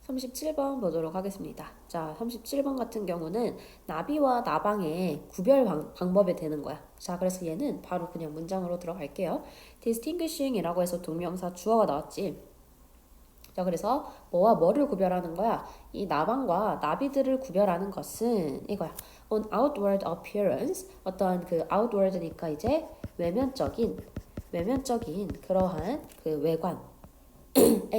37번 보도록 하겠습니다. 자, 37번 같은 경우는 나비와 나방의 구별 방법이 되는 거야. 자, 그래서 얘는 바로 그냥 문장으로 들어갈게요. distinguishing이라고 해서 동명사 주어가 나왔지. 자, 그래서 뭐와 뭐를 구별하는 거야? 이 나방과 나비들을 구별하는 것은 이거야. On outward appearance, 어떤 그 outward니까 이제 외면적인 그러한 그 외관에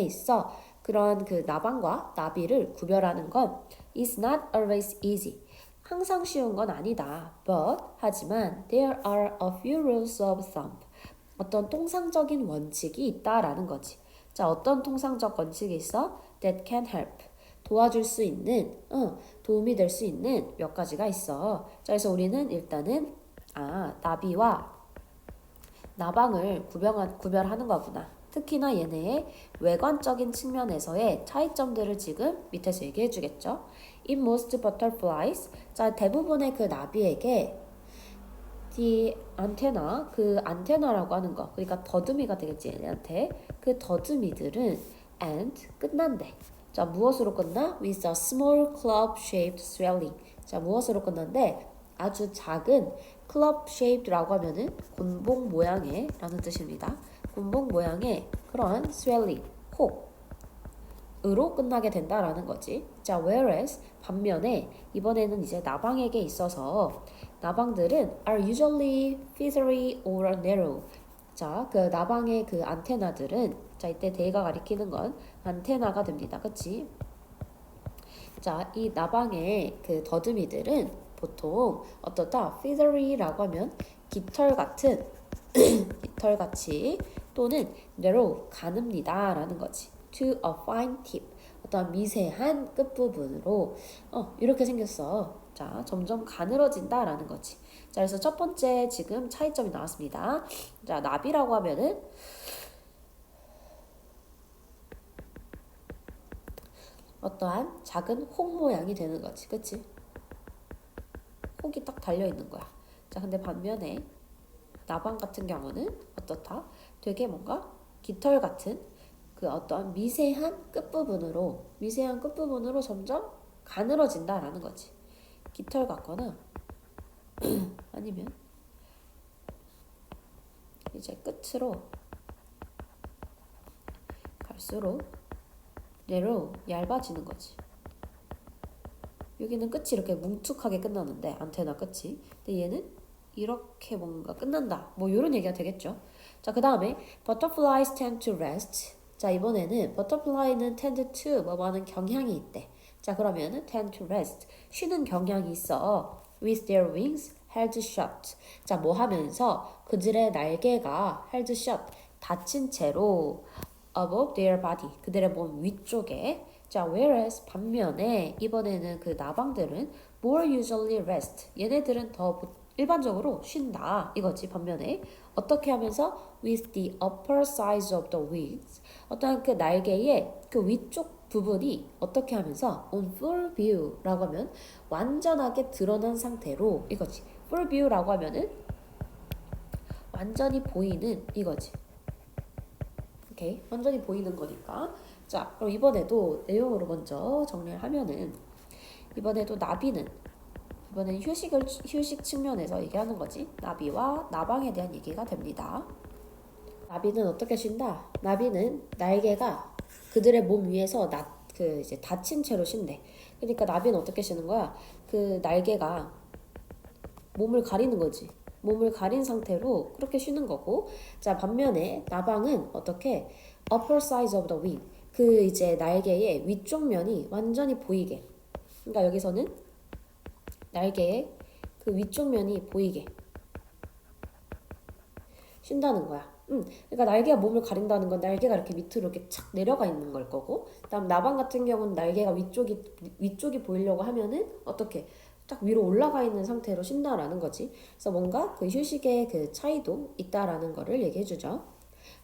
있어. 그런 그 나방과 나비를 구별하는 건 is not always easy. 항상 쉬운 건 아니다. But 하지만 there are a few rules of thumb. 어떤 통상적인 원칙이 있다라는 거지. 자, 어떤 통상적 원칙이 있어? That can help. 도와줄 수 있는, 도움이 될 수 있는 몇 가지가 있어. 자, 그래서 우리는 일단은 나비와 나방을 구별하는 거구나. 특히나 얘네의 외관적인 측면에서의 차이점들을 지금 밑에서 얘기해 주겠죠. In most butterflies, 자, 대부분의 그 나비에게 the antenna, 그 안테나라고 하는 거, 그러니까 더듬이가 되겠지 얘네한테. 그 더듬이들은 and 끝난대. 자, 무엇으로 끝나? With a small club-shaped swelling. 자, 무엇으로 끝난대? 아주 작은 club-shaped라고 하면은 곤봉 모양의 라는 뜻입니다. 곤봉 모양의 그런 swelling, 혹으로 끝나게 된다라는 거지. 자, whereas 반면에 이번에는 이제 나방에게 있어서 나방들은 are usually feathery or narrow. 자, 그 나방의 그 안테나들은 자, 이때 대가 가리키는 건 안테나가 됩니다. 그치? 자, 이 나방의 그 더듬이들은 보통 어떻다? feathery라고 하면 깃털 같은 깃털같이 또는 narrow 가늡니다 라는 거지. to a fine tip. 어떤 미세한 끝부분으로 이렇게 생겼어. 자, 점점 가늘어진다 라는 거지. 자, 그래서 첫 번째 지금 차이점이 나왔습니다. 자, 나비라고 하면은 어떠한 작은 혹 모양이 되는 거지. 그치? 혹이 딱 달려있는 거야. 자, 근데 반면에 나방 같은 경우는 어떻다? 되게 뭔가 깃털 같은 그 어떤 미세한 끝부분으로 점점 가늘어진다라는 거지. 깃털 같거나 아니면 이제 끝으로 갈수록 narrow, 얇아지는 거지. 여기는 끝이 이렇게 뭉툭하게 끝나는데 안테나 끝이. 근데 얘는 이렇게 뭔가 끝난다. 뭐 이런 얘기가 되겠죠. 자, 그 다음에 butterflies tend to rest. 자, 이번에는 butterfly는 tend to 뭐 하는 경향이 있대. 자, 그러면은 tend to rest 쉬는 경향이 있어. with their wings held shut. 자, 뭐 하면서 그들의 날개가 held shut 닫힌 채로 above their body 그들의 몸 위쪽에. 자, whereas 반면에 이번에는 그 나방들은 more usually rest 얘네들은 더 일반적으로 쉰다 이거지. 반면에 어떻게 하면서 with the upper sides of the wings 어떤 그 날개의 그 위쪽 부분이 어떻게 하면서 on full view라고 하면 완전하게 드러난 상태로 이거지. full view라고 하면은 완전히 보이는 이거지. 오케이, 완전히 보이는 거니까. 자, 그럼 이번에도 내용으로 먼저 정리를 하면은 이번에도 나비는 이번엔 휴식 측면에서 얘기하는 거지. 나비와 나방에 대한 얘기가 됩니다. 나비는 어떻게 쉰다? 나비는 날개가 그들의 몸 위에서 이제 닫힌 채로 쉰대. 그러니까 나비는 어떻게 쉬는 거야? 그 날개가 몸을 가리는 거지. 몸을 가린 상태로 그렇게 쉬는 거고. 자, 반면에 나방은 어떻게 upper sides of the wing 그 이제 날개의 위쪽 면이 완전히 보이게. 그러니까 여기서는 날개의 그 위쪽 면이 보이게 쉰다는 거야. 그러니까 날개가 몸을 가린다는 건 날개가 이렇게 밑으로 이렇게 착 내려가 있는 걸 거고, 그다음 나방 같은 경우는 날개가 위쪽이 보이려고 하면은 어떻게 딱 위로 올라가 있는 상태로 쉰다라는 거지. 그래서 뭔가 그 휴식의 그 차이도 있다라는 거를 얘기해 주죠.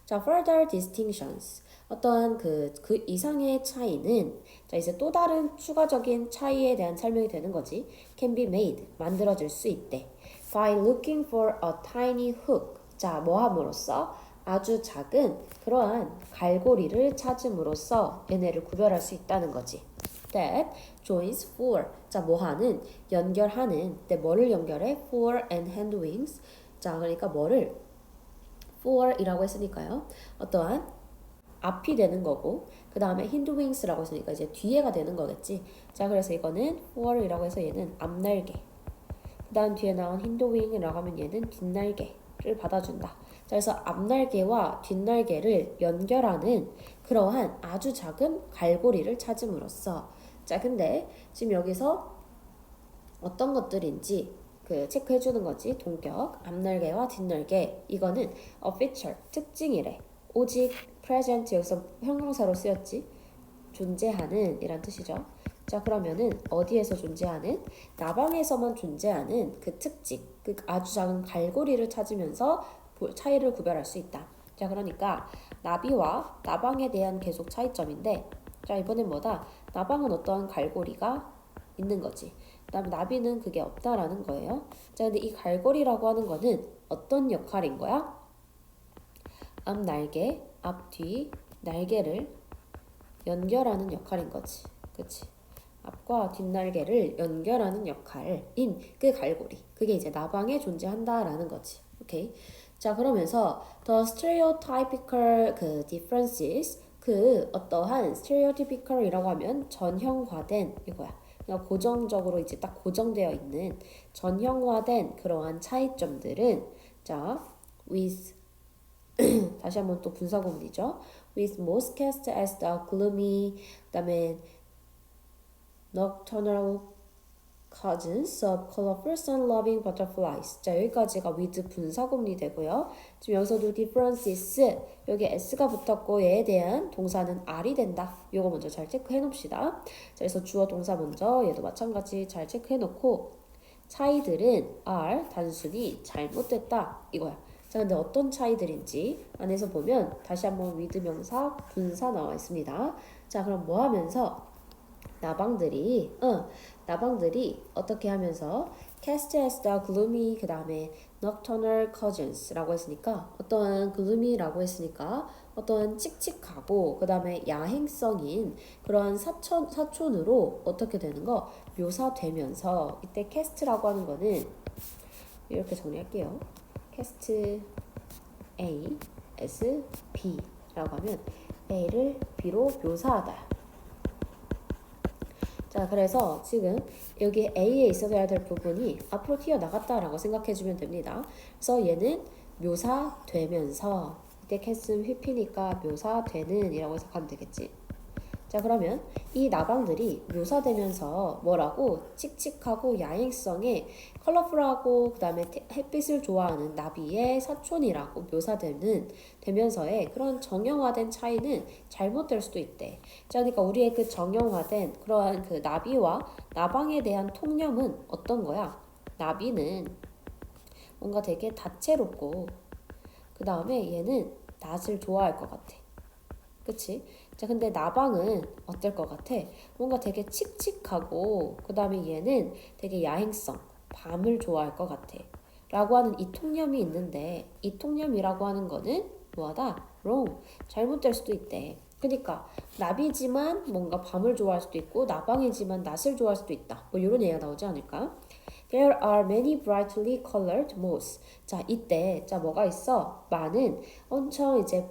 자, further distinctions. 어떠한 그 이상의 차이는 자, 이제 또 다른 추가적인 차이에 대한 설명이 되는 거지. can be made. 만들어질 수 있대. by looking for a tiny hook. 자, 뭐 함으로써? 아주 작은 그러한 갈고리를 찾음으로써 얘네를 구별할 수 있다는 거지. That joins four. 자, 뭐하는? 연결하는. 근데 뭐를 연결해? Four and hand wings. 자, 그러니까 뭐를? Four이라고 했으니까요. 어떠한 앞이 되는 거고 그 다음에 힌드 윙스라고 했으니까 이제 뒤에가 되는 거겠지. 자, 그래서 이거는 four이라고 해서 얘는 앞날개. 그 다음 뒤에 나온 힌드 윙이라고 하면 얘는 뒷날개를 받아준다. 자, 그래서 앞날개와 뒷날개를 연결하는 그러한 아주 작은 갈고리를 찾음으로써 자, 근데 지금 여기서 어떤 것들인지 그 체크해 주는 거지. 동격, 앞날개와 뒷날개. 이거는 a feature, 특징이래. 오직 present 여기서 형용사로 쓰였지. 존재하는 이란 뜻이죠. 자, 그러면은 어디에서 존재하는? 나방에서만 존재하는 그 특징, 그 아주 작은 갈고리를 찾으면서 차이를 구별할 수 있다. 자, 그러니까 나비와 나방에 대한 계속 차이점인데 자, 이번엔 뭐다? 나방은 어떠한 갈고리가 있는 거지. 그다음에 나비는 그게 없다라는 거예요. 자, 근데 이 갈고리라고 하는 거는 어떤 역할인 거야? 앞 날개, 앞 뒤 날개를 연결하는 역할인 거지. 그치? 앞과 뒷날개를 연결하는 역할인 그 갈고리. 그게 이제 나방에 존재한다라는 거지. 오케이? 자, 그러면서 the stereotypical 그 differences 그 어떠한 stereotypical이라고 하면 전형화된 이거야. 그냥 고정적으로 이제 딱 고정되어 있는 전형화된 그러한 차이점들은 자, with 다시 한번 또 분사 구문이죠. with most cast as the gloomy 그다음에 nocturnal cousins of colorful sun-loving butterflies. 자, 여기까지가 with 분사 구문이 되고요. 지금 여기서도 differences 여기 s가 붙었고 얘에 대한 동사는 are이 된다. 요거 먼저 잘 체크해 놓읍시다. 자, 그래서 주어 동사 먼저 얘도 마찬가지 잘 체크해 놓고 차이들은 are 단순히 잘못됐다 이거야. 자, 근데 어떤 차이들인지 안에서 보면 다시 한번 with 명사 분사 나와 있습니다. 자, 그럼 뭐 하면서 나방들이 어떻게 하면서 cast as the gloomy 그 다음에 nocturnal cousins라고 했으니까 어떤 gloomy라고 했으니까 어떤 칙칙하고 그 다음에 야행성인 그러한 사촌으로 어떻게 되는 거 묘사되면서 이때 cast라고 하는 거는 이렇게 정리할게요. cast A as B라고 하면 A를 B로 묘사하다. 자, 그래서 지금 여기 A에 있어야 될 부분이 앞으로 튀어나갔다라고 생각해주면 됩니다. 그래서 얘는 묘사되면서 이때 캐스는 휘피니까 묘사되는 이라고 해석하면 되겠지. 자, 그러면 이 나방들이 묘사되면서 뭐라고 칙칙하고 야행성에 컬러풀하고 그 다음에 햇빛을 좋아하는 나비의 사촌이라고 되면서의 그런 정형화된 차이는 잘못될 수도 있대. 자, 그러니까 우리의 그 정형화된 그러한 그 나비와 나방에 대한 통념은 어떤 거야? 나비는 뭔가 되게 다채롭고 그 다음에 얘는 낯을 좋아할 것 같아. 그치? 자, 근데 나방은 어떨 것 같아? 뭔가 되게 칙칙하고 그 다음에 얘는 되게 야행성, 밤을 좋아할 것 같아 라고 하는 이 통념이 있는데 이 통념이라고 하는 거는 뭐하다? wrong, 잘못될 수도 있대. 그러니까 나비지만 뭔가 밤을 좋아할 수도 있고 나방이지만 낮을 좋아할 수도 있다. 뭐 이런 얘기가 나오지 않을까? There are many brightly colored moths. 자, 이때 자 뭐가 있어? 많은 엄청 이제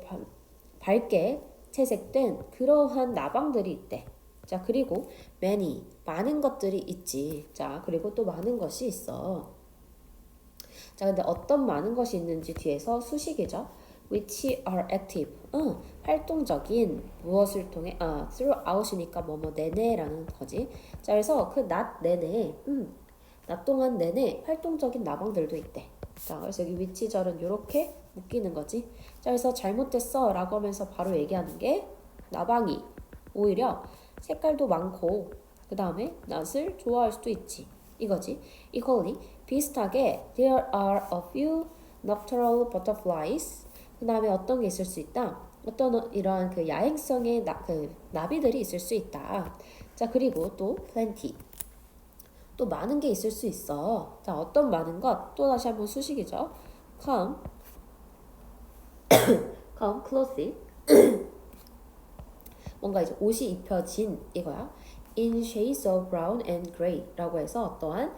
밝게 채색된 그러한 나방들이 있대. 자, 그리고 many 많은 것들이 있지. 자, 그리고 또 많은 것이 있어. 자, 근데 어떤 많은 것이 있는지 뒤에서 수식이죠. which are active. 활동적인 무엇을 통해 throughout이니까 뭐뭐 내내라는 거지. 자, 그래서 그 낮 내내 낮 동안 내내 활동적인 나방들도 있대. 자, 그래서 여기 위치절은 이렇게 묶이는 거지. 자, 그래서 잘못됐어 라고 하면서 바로 얘기하는 게 나방이 오히려 색깔도 많고 그 다음에 낯을 좋아할 수도 있지. 이거지. equally 비슷하게 there are a few nocturnal butterflies. 그 다음에 어떤 게 있을 수 있다? 어떤 이러한 그 야행성의 나비들이 있을 수 있다. 자, 그리고 또 plenty. 또 많은 게 있을 수 있어. 자, 어떤 많은 것? 또 다시 한번 수식이죠. come come clothing. 뭔가 이제 옷이 입혀진 이거야. In shades of brown and gray라고 해서 어떠한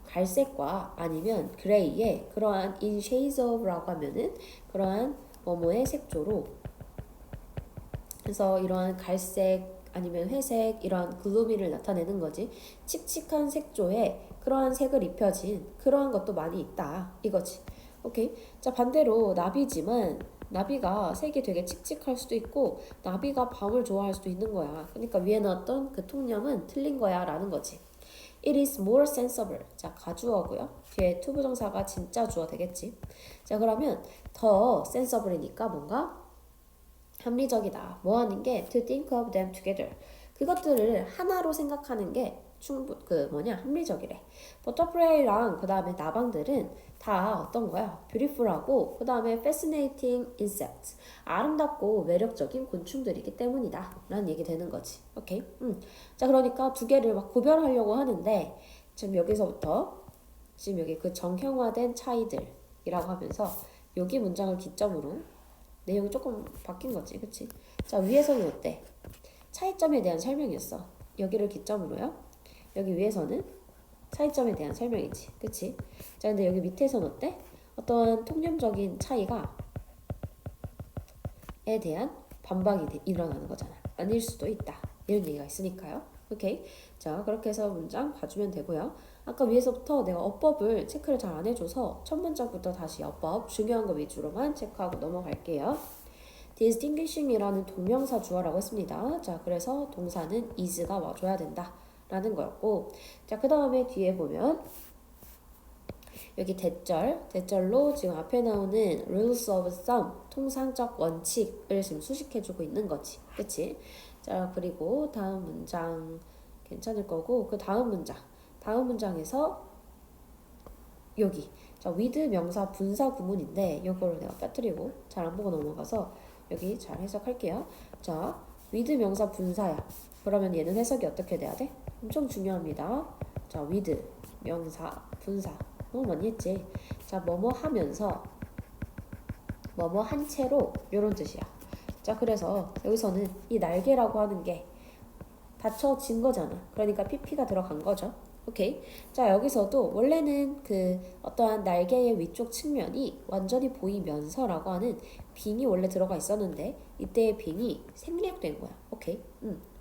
갈색과 아니면 그레이의 그러한 in shades of라고 하면은 그러한 뭐뭐의 색조로 그래서 이러한 갈색 아니면 회색 이러한 글루미를 나타내는 거지. 칙칙한 색조에 그러한 색을 입혀진 그러한 것도 많이 있다 이거지. 오케이. 자 반대로 나비지만 나비가 색이 되게 칙칙할 수도 있고 나비가 밤을 좋아할 수도 있는 거야. 그러니까 위에 넣었던 그 통념은 틀린 거야 라는 거지. It is more sensible. 자 가주어고요. 뒤에 to 부정사가 진짜 주어 되겠지. 자 그러면 더 sensible이니까 뭔가 합리적이다. 뭐 하는 게 to think of them together. 그것들을 하나로 생각하는 게 합리적이래. 버터플라이랑 그 다음에 나방들은 다 어떤 거야? beautiful하고 그 다음에 fascinating insects. 아름답고 매력적인 곤충들이기 때문이다. 라는 얘기 되는 거지. 오케이? 자, 그러니까 두 개를 막 구별하려고 하는데 지금 여기서부터 지금 여기 그 정형화된 차이들이라고 하면서 여기 문장을 기점으로 내용이 조금 바뀐 거지, 그치? 자, 위에서는 어때? 차이점에 대한 설명이었어. 여기를 기점으로요. 여기 위에서는 차이점에 대한 설명이지, 그치? 자, 근데 여기 밑에서는 어때? 어떠한 통념적인 차이가 에 대한 반박이 일어나는 거잖아. 아닐 수도 있다. 이런 얘기가 있으니까요. 오케이? 자, 그렇게 해서 문장 봐주면 되고요. 아까 위에서부터 내가 어법을 체크를 잘 안 해줘서 첫 문장부터 다시 어법 중요한 거 위주로만 체크하고 넘어갈게요. distinguishing이라는 동명사 주어라고 했습니다. 자, 그래서 동사는 is가 와줘야 된다 라는 거였고, 자, 그 다음에 뒤에 보면 여기 대절로 지금 앞에 나오는 rules of thumb, 통상적 원칙을 지금 수식해주고 있는 거지. 그치? 자, 그리고 다음 문장 괜찮을 거고, 그 다음 문장에서 여기. 자, with 명사 분사 구문인데, 이거를 내가 빠뜨리고 잘 안 보고 넘어가서 여기 잘 해석할게요. 자, with 명사 분사야. 그러면 얘는 해석이 어떻게 돼야 돼? 엄청 중요합니다. 자, with 명사 분사. 너무 많이 했지. 자, 뭐뭐 하면서 뭐뭐 한 채로 이런 뜻이야. 자, 그래서 여기서는 이 날개라고 하는 게 받쳐진 거잖아. 그러니까 pp가 들어간 거죠. 오케이. 자, 여기서도 원래는 그 어떠한 날개의 위쪽 측면이 완전히 보이면서라고 하는 빙이 원래 들어가 있었는데 이때의 빙이 생략된 거야. 오케이.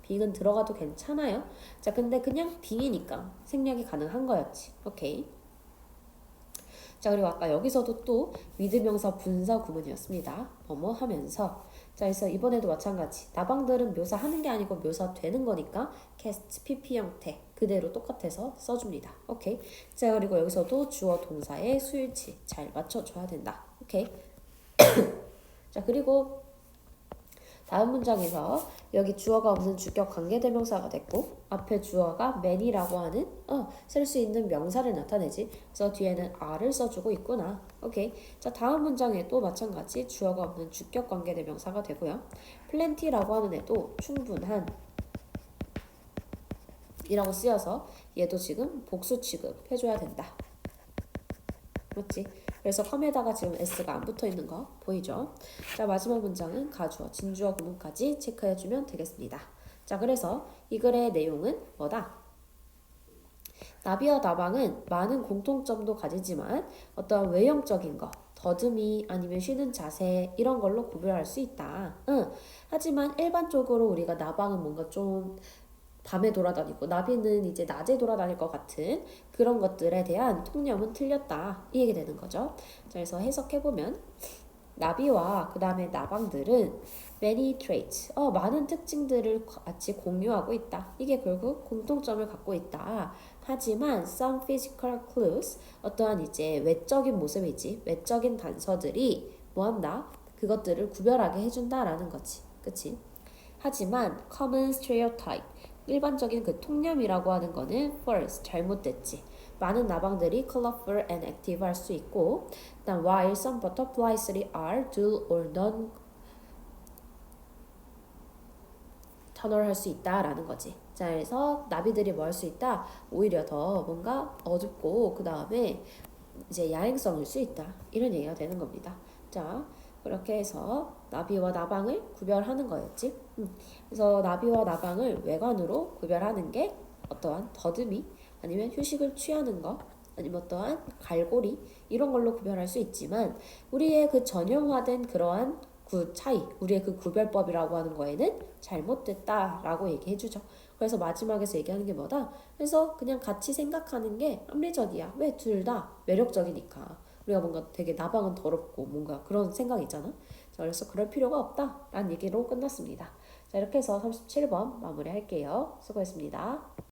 빙은 들어가도 괜찮아요. 자, 근데 그냥 빙이니까 생략이 가능한 거였지. 오케이. 자, 그리고 아까 여기서도 또 with 명사 분사 구문이었습니다. 뭐뭐 하면서. 자, 그래서 이번에도 마찬가지. 나방들은 묘사하는 게 아니고 묘사되는 거니까 cast, pp 형태 그대로 똑같아서 써줍니다. 오케이. 자, 그리고 여기서도 주어 동사의 수일치 잘 맞춰줘야 된다. 오케이. 자, 그리고 다음 문장에서 여기 주어가 없는 주격 관계대명사가 됐고 앞에 주어가 man이라고 하는 쓸 수 있는 명사를 나타내지. 그래서 뒤에는 are를 써주고 있구나. 오케이. 자, 다음 문장에 또 마찬가지 주어가 없는 주격 관계대명사가 되고요. plenty라고 하는 애도 충분한 이라고 쓰여서 얘도 지금 복수 취급해줘야 된다. 맞지? 그래서 컴에다가 지금 s가 안 붙어 있는 거 보이죠? 자, 마지막 문장은 가주어, 진주어 구문까지 체크해주면 되겠습니다. 자, 그래서 이 글의 내용은 뭐다? 나비와 나방은 많은 공통점도 가지지만 어떤 외형적인 거, 더듬이 아니면 쉬는 자세 이런 걸로 구별할 수 있다. 하지만 일반적으로 우리가 나방은 뭔가 좀 밤에 돌아다니고 나비는 이제 낮에 돌아다닐 것 같은 그런 것들에 대한 통념은 틀렸다. 이 얘기 되는 거죠. 자, 그래서 해석해보면 나비와 그 다음에 나방들은 many traits, 많은 특징들을 같이 공유하고 있다. 이게 결국 공통점을 갖고 있다. 하지만 some physical clues, 어떠한 이제 외적인 모습이지, 외적인 단서들이 뭐한다? 그것들을 구별하게 해준다라는 거지. 그치? 하지만 common stereotype, 일반적인 그 통념이라고 하는 거는 false, 잘못됐지. 많은 나방들이 colorful and active 할 수 있고, 일단 while some butterflies are dull or non 터널 할 수 있다라는 거지. 자, 그래서 나비들이 뭐 할 수 있다? 오히려 더 뭔가 어둡고 그 다음에 이제 야행성일 수 있다. 이런 얘기가 되는 겁니다. 자, 그렇게 해서 나비와 나방을 구별하는 거였지. 그래서 나비와 나방을 외관으로 구별하는 게 어떠한 더듬이 아니면 휴식을 취하는 거 아니면 어떠한 갈고리 이런 걸로 구별할 수 있지만 우리의 그 전형화된 그러한 그 차이, 우리의 그 구별법이라고 하는 거에는 잘못됐다라고 얘기해주죠. 그래서 마지막에서 얘기하는 게 뭐다? 그래서 그냥 같이 생각하는 게 합리적이야. 왜? 둘 다 매력적이니까. 우리가 뭔가 되게 나방은 더럽고 뭔가 그런 생각이 있잖아. 자, 그래서 그럴 필요가 없다라는 얘기로 끝났습니다. 자, 이렇게 해서 37번 마무리할게요. 수고했습니다.